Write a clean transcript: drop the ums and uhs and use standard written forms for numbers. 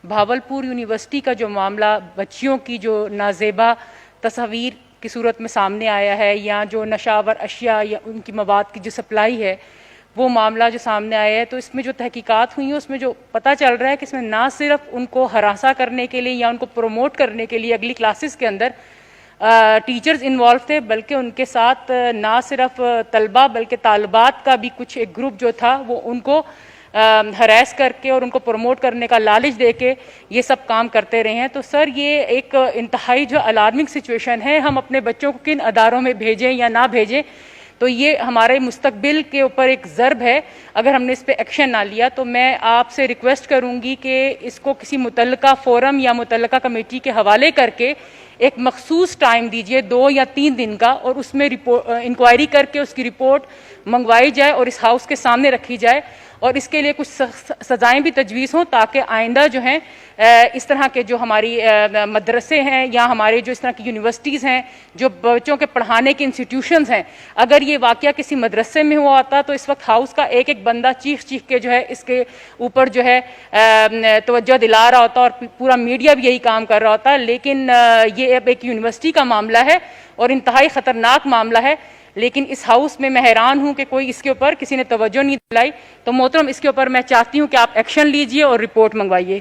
Bahawalpur university کا جو معاملہ بچیوں کی جو نازیبا تصاویر کی صورت میں سامنے آیا ہے یا جو نشاور اشیاء یا ان کی مواد کی جو سپلائی ہے وہ معاملہ جو سامنے آیا ہے، تو اس میں جو تحقیقات ہوئی ہیں اس میں جو پتہ چل رہا ہے کہ اس میں نہ صرف ان کو ہراساں کرنے کے لیے یا ان کو پروموٹ کرنے کے لیے اگلی کلاسز کے اندر ٹیچرز انوالو تھے، بلکہ ان کے ساتھ نہ صرف طلبہ بلکہ طالبات کا بھی کچھ ایک گروپ جو تھا وہ ان کو ہراس کر کے اور ان کو پروموٹ کرنے کا لالچ دے کے یہ سب کام کرتے رہے ہیں۔ تو سر یہ ایک انتہائی جو الارمنگ سچویشن ہے، ہم اپنے بچوں کو کن اداروں میں بھیجیں یا نہ بھیجیں، تو یہ ہمارے مستقبل کے اوپر ایک ضرب ہے اگر ہم نے اس پہ ایکشن نہ لیا۔ تو میں آپ سے ریکویسٹ کروں گی کہ اس کو کسی متعلقہ فورم یا متعلقہ کمیٹی کے حوالے کر کے ایک مخصوص ٹائم دیجئے 2 یا 3 دن کا، اور اس میں انکوائری کر کے اس کی رپورٹ منگوائی جائے اور اس ہاؤس کے سامنے رکھی جائے، اور اس کے لیے کچھ سزائیں بھی تجویز ہوں تاکہ آئندہ جو ہیں اس طرح کے جو ہماری مدرسے ہیں یا ہمارے جو اس طرح کی یونیورسٹیز ہیں، جو بچوں کے پڑھانے کے انسٹیٹیوشنز ہیں، اگر یہ واقعہ کسی مدرسے میں ہوا ہوتا تو اس وقت ہاؤس کا ایک ایک بندہ چیخ کے جو ہے اس کے اوپر جو ہے توجہ دلا رہا ہوتا، اور پورا میڈیا بھی یہی کام کر رہا ہوتا۔ لیکن یہ اب ایک یونیورسٹی کا معاملہ ہے اور انتہائی خطرناک معاملہ ہے، لیکن اس ہاؤس میں حیران ہوں کہ کوئی اس کے اوپر کسی نے توجہ نہیں دلائی۔ تو محترم، اس کے اوپر میں چاہتی ہوں کہ آپ ایکشن لیجئے اور رپورٹ منگوائیے۔